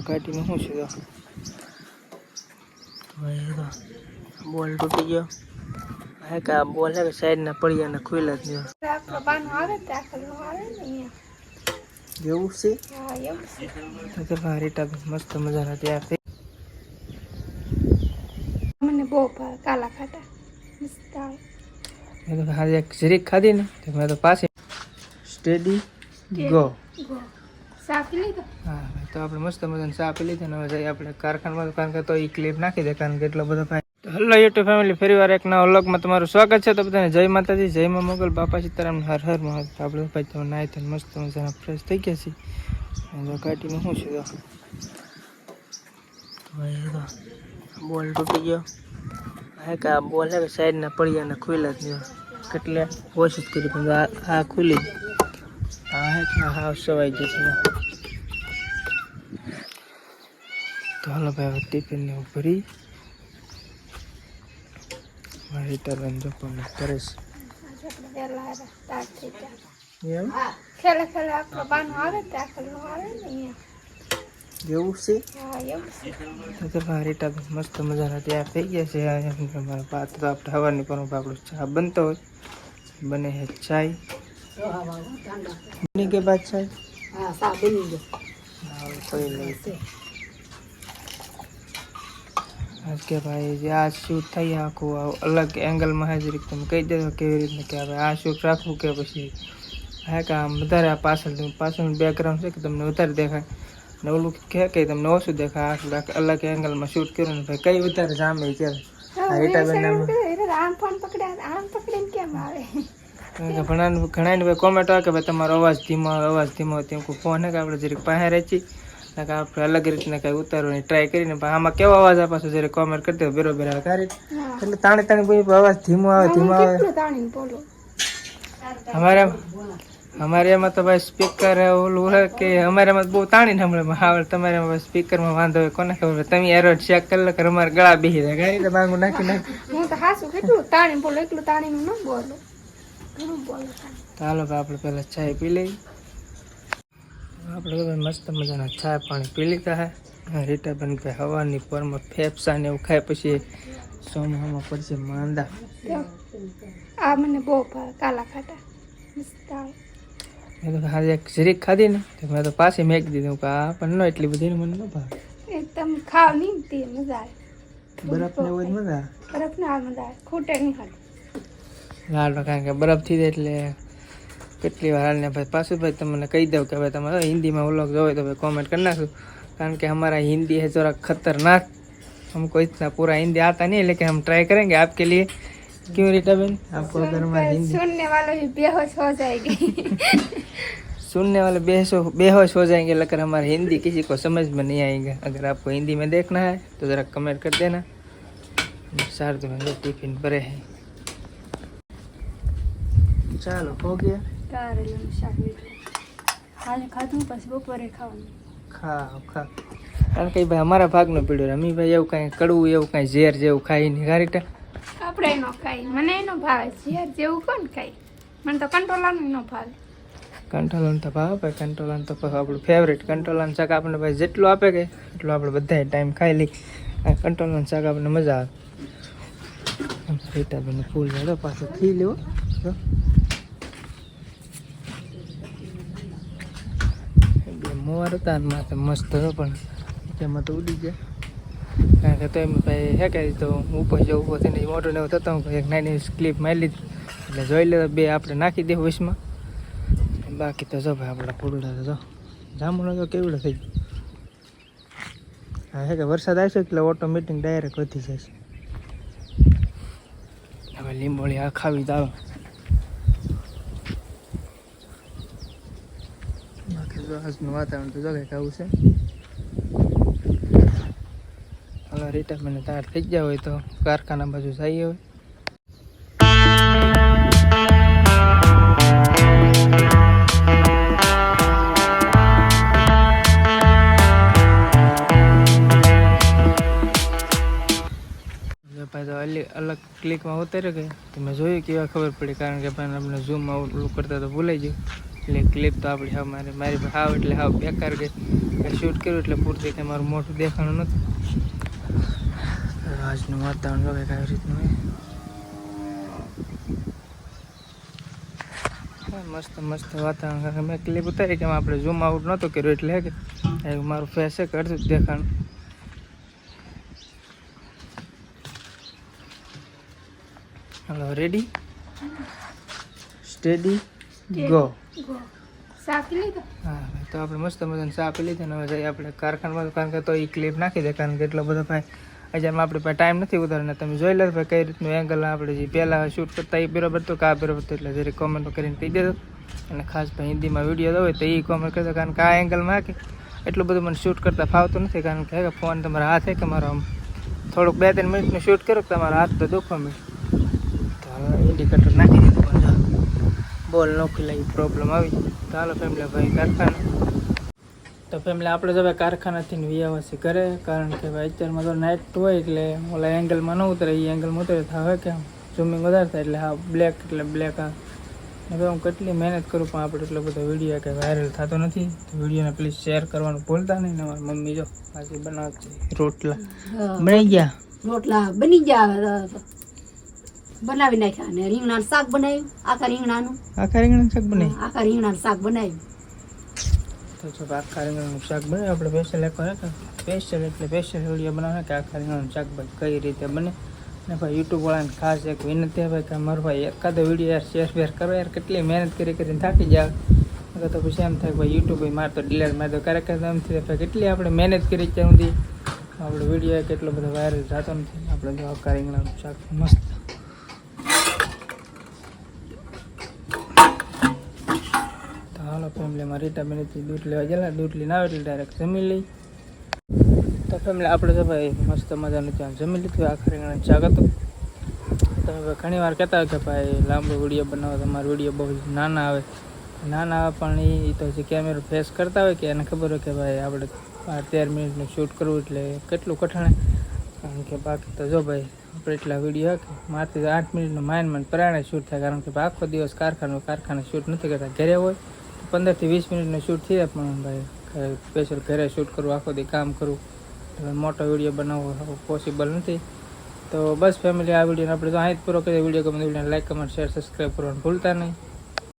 કાઢીને શું છે બોલ તૂટી ગયો હે કે આ બોલ હે કે સાઈડના પડિયાના ખુલ્લા જ નહીં જેવું છે રીટા મસ્ત મજાના તૈયાર થઈ મને બહુ ભાવે કાલા ખાટા મસ્ત આવે. મેં તો આજે એક જરીક ખાધી ને તો મેં તો પાછી સ્ટેડી ગો ચા પી લીધો. હા તો આપણે મસ્ત મજાની ચા પી લીધી ને હવે જઈએ આપણે કારખાનામાં કારણ કે તો એ ક્લિપ નાખી દે કારણ કે એટલો બધો ભાઈ. હેલો યુટ્યુબ ફેમિલી ફરીવાર એક નવા વ્લોગમાં તમારું સ્વાગત છે. તો બધાને જય માતાજી, જય માં મોગલ, બાપા સીતારામ, હર હર મહાદેવ. આપણે ભાઈ તો નાય તો મસ્ત મજાના ફ્રેશ થઈ ગયા છીએ. કાઢીને શું છે બોલ તૂટી ગયો હે કે આ બોલ હે કે સાઈડના પડિયાના ખુલ્લા જ નહીં કેટલે કોશિશ કરી પણ આ ખુલી હા હે કે હા સવાઈ જશે. તો હાલો ભાઈ હવે ટિફિનને ભરી રીટા બેન જો પણ કરે છે એમ ખેલે ખેલે આપણો બાનો આવે તે આખલો આવે ને અહીંયા જેવું છે. હા એવું છે. તો રીટા બેન મસ્ત મજાના તૈયાર થઈ ગયા છે. અમારા ભાત તો આપણે હવાની પર આપણો ચા બનતો હોય બને છે ચાય બની કે બાદ ચાય હા સા બની ગયો. હા કોઈ નહીં આજ કે ભાઈ જે આ શૂટ થઈ આખું અલગ એંગલમાં હાજરી તમે કહી દેજો કેવી રીતના કે હવે આ શૂટ રાખવું કે પછી હા કે આમ વધારે આ પાછળનું બેકગ્રાઉન્ડ છે કે તમને વધારે દેખાય ને ઓલું કે તમને ઓછું દેખાય અલગ એંગલમાં શૂટ કર્યું ને ભાઈ કઈ વધારે જામે કે રીટાબેન આમ ફોન પકડ્યા આમ પકડીને કેમ આવે ઘણા કોમેન્ટ આવે કે ભાઈ તમારો અવાજ ધીમો તેમ કોઈ ફોન હે કે આપણે જરીક પાસે રહેતી આપણે અલગ રીતના કઈ ઉતારવાની ટ્રાય કરીને આમાં કેવો અવાજ આપે છે જયારે કોમેન્ટ કરતી હોય બરોબર આવે કારી એટલે તાણી કોઈ અવાજ ધીમો આવે અમારે એમાં તો ભાઈ સ્પીકર ઓલું હે કે અમારામાં બહુ તાણી સાંભળે આવે તમારે સ્પીકરમાં વાંધો હોય કોને ખબર તમે એરો ચેક કરી લો કે અમારે ગળા બેસી જાય ગાડી તો બાંગું નાખી હું તો હાસું કેટલું તાણી બોલો એટલું તાણી ન બોલો ઘણું બોલો. ચાલો આપણે પહેલા ચાય પી લઈએ. આપણે મસ્ત મજાના ચા પાણી પી લીધા હે. રીટાબેન ભાઈ હવાની પરમાં ફેફસા ને એવું ખાય પછી સોમામાં પડશે માંદા. આ મને બહુ ભાવે કાલા ખાટા મસ્ત આવે. મેં તો આજે એક જરીક ખાધી ને તો મેં તો પાછી મેકી દીધું કે આ પણ ન એટલી બધી મને ન ભાવે. એકદમ ખાવ નહીં તે મજા આવે. બરફ ને એવું મજા આવે. બરફ ને આ મજા આવે ખૂટે નહીં ખાલી લાલ કારણ કે બરફ થઈ જાય એટલે કેટલી વાર હાલને ભાઈ પાછું ભાઈ તમને કહી દઉં કે ભાઈ તમારે હિન્દીમાં વ્લોગ જોવે તો ભાई कमेंट करना कारण कि हमारा हिंदी है जरा खतरनाक. हमको इतना पूरा हिंदी आता नहीं है लेकिन हम ट्राई करेंगे आपके लिए. क्यों रीटा बहन आपको अगर हमारी हिंदी सुनने वाले भी बेहोश हो जाएंगे सुनने वाले बेहोश हो जाएंगे लेकिन हमारी हिंदी किसी को समझ में नहीं आएगा. अगर आपको हिंदी में देखना है तो ज़रा कमेंट कर देना. शारदू में टिफिन भरे हैं. ચાલો હો ગયા કારેલાનું શાક લીધું હાલે ખાધું પછી બપોરે ખાવાનું ખા કારણ કે ભાઈ અમારા ભાગનો પીડ્યો રમી ભાઈ એવું કાંઈ કડવું એવું કાંઈ ઝેર જેવું ખાઈ નહીં ગારીટા આપણે એનો ખાઈ મને એનો ભાવે ઝેર જેવું કોણ ખાઈ મને તો કંટ્રોલાનું ન ભાવે. કંટ્રોલન તો ભાવે ભાઈ કંટ્રોલન તો આપણું ફેવરેટ કંટ્રોલન શાક આપણને ભાઈ જેટલું આપે કે એટલું આપણે બધાય ટાઈમ ખાઈ લઈ. કંટ્રોલન શાક આપણને મજા આવે. રીટાબેન ફૂલ હેડો પાછો ખી લેવો મોર હતા માથે મસ્ત હતો પણ તેમાં તો ઉડી ગયા કારણ કે તો એમ ભાઈ હે કરી તો ઉપર જો ઊભો થઈને મોટો ને એવું થતો હું એક નાની ક્લિપ મારી લીધી એટલે જોઈ લે બે આપણે નાખી દે વોઇસમાં. બાકી તો જો ભાઈ આપણા પૂરડા તો જો જામુનો તો કેવડો થઈ ગયો. હા હે કે વરસાદ આવશે એટલે ઓટોમેટિક ડાયરેક્ટ વધી જશે. હવે લીંબોળી આ ખાવી જ આવે. આજનું વાતાવરણ તો જો કંઈક આવું છે. હવે રિટાયરમેન્ટ તૈયાર થઈ ગયા હોય તો કારખાના બાજુ જઈએ હોય. ભાઈ તો અલગ ક્લિકમાં ઉતારી ગઈ તો મેં જોયું કેવા ખબર પડી, કારણ કે ભાઈ આપણે ઝૂમ આઉટ કરતા તો ભૂલાઈ ગયું. એટલે ક્લિપ તો આપણી હાવ મારી હાવ એટલે હાવ બેકાર ગઈ. શૂટ કર્યું એટલે પૂરતી કંઈ મારું મોટું દેખાણું નહોતું. આજનું વાતાવરણ જો કંઈક આવી રીતનું હોય. મસ્ત મસ્ત વાતાવરણ, કારણ કે મેં ક્લિપ ઉતારી કે આપણે ઝૂમ આઉટ નહોતું કર્યું એટલે કે મારું ફેસ એક અડધું જ દેખાણ. Hello, ready steady go. ચા પી લીધો? હા, તો આપણે મસ્ત મજાની ચા પી લીધી ને હવે જઈએ આપણે કારખાનામાં. કારણ કે તો એ ક્લિપ નાખી દે, કારણ કે એટલો બધો ભાઈ હજારમાં આપણી પાસે ટાઈમ નથી ઉતારવાનો. તમે જોઈ લો ભાઈ કઈ રીતનું એંગલ આપણે જે પહેલાં શૂટ કરતા એ બરાબર તો કા બરાબર તો, એટલે જરી કોમેન્ટ કરીને કહી દેજો. અને ખાસ ભાઈ હિન્દીમાં વિડીયો હોય તો એ કોમેન્ટ કરજો, કારણ કે આ એંગલમાં કે એટલું બધું મને શૂટ કરતાં ફાવતું નથી. કારણ કે ફોન તમારા હાથ કે મારો આમ થોડુંક 2-3 મિનિટનું શૂટ કરો કે તમારા હાથ તો દુખવા મળે. તો હવે ઇન્ડિકેટર નાખી દીધું પણ બોલ નોખી એ પ્રોબ્લેમ આવી. તો હાલો ફેમિલી ભાઈ કારખાના. તો ફેમિલી આપણે તો ભાઈ કારખાનાથી વિયાવાસી કરે, કારણ કે ભાઈ અત્યારમાં તો નાઇટ હોય એટલે ઓલા એંગલમાં ન ઉતરે, એ એંગલમાં ઉતરે તો હવે કે ઝૂમિંગ વધારે થાય એટલે હા બ્લેક એટલે બ્લેક આ. હવે હું કેટલી મહેનત કરું પણ આપણે એટલો બધો વિડીયો કે વાયરલ થતો નથી. તો વિડીયોને પ્લીઝ શેર કરવાનું ભૂલતા નહીં. ને મારી મમ્મી જો આજે બનાવશે રોટલા બની ગયા. રોટલા બની ગયા, બનાવી નાખ્યા. અને રીંગણાનું શાક બનાવ્યું, આખા રીંગણાનું શાક બનાવી. આખા રીંગણાનું શાક બનાવ્યું. તો જો આખા રીંગણાનું શાક બને આપણે સ્પેશિયલ એક વાર સ્પેશિયલ એટલે સ્પેશિયલ વિડીયો બનાવે કે આખા રીંગણાનું શાક ભાઈ કઈ રીતે બને. ને ભાઈ યુટ્યુબ વાળાને ખાસ એક વિનંતી આવે કે મારો ભાઈ એકાદો વિડીયો યાર શેર કરો યાર. કેટલી મહેનત કરીને થાકી જાય તો પછી એમ થાય ભાઈ યુટ્યુબ મારે તો ડિલેટ મારે તો ક્યારેક એમ થાય કેટલી આપણે મહેનત કરી ત્યાં સુધી આપણો વિડીયો કેટલો બધો વાયરલ થતો નથી. આપણે જો આખા રીંગણાનું શાક મસ્ત. તો હાલો ફેમિલીમાં રીટા બનીથી દૂધ લેવા ગયેલા, દૂધ લઈને આવે એટલે ડાયરેક્ટ જમી લઈ. તો ફેમિલી આપણે તો ભાઈ મસ્ત મજાનું ત્યાં જમી લીધું. આખા રીંગણાનું શાક હતું. તમે ઘણી વાર કહેતા હોય કે ભાઈ લાંબો વિડીયો બનાવો, તમારો વિડીયો બહુ નાના આવે. નાના આવે પણ એ તો જે કેમેરો ફેસ કરતા હોય કે એને ખબર હોય કે ભાઈ આપણે 13 મિનિટનું શૂટ કરવું એટલે કેટલું કઠણ. કારણ કે બાકી તો જો ભાઈ આપણે એટલા વિડીયો કે મારથી 8 મિનિટનું માઇન્ડ પરાણે શૂટ થાય. કારણ કે આખો દિવસ કારખાને શૂટ નથી કરતા. ઘરે હોય તો 15 થી 20 મિનિટનું શૂટ થઈ જાય, પણ ભાઈ સ્પેશિયલ ઘરે શૂટ કરવું, આખો દી કામ કરવું, મોટો વિડીયો બનાવવો પોસિબલ નથી. તો બસ ફેમિલી આ વિડીયોને આપણે તો અહીં જ પૂરો કરીએ. વિડીયો ગમે વિડીયોને લાઈક, કમેન્ટ, શેર, સબસ્ક્રાઈબ કરવાનું ભૂલતા નહીં.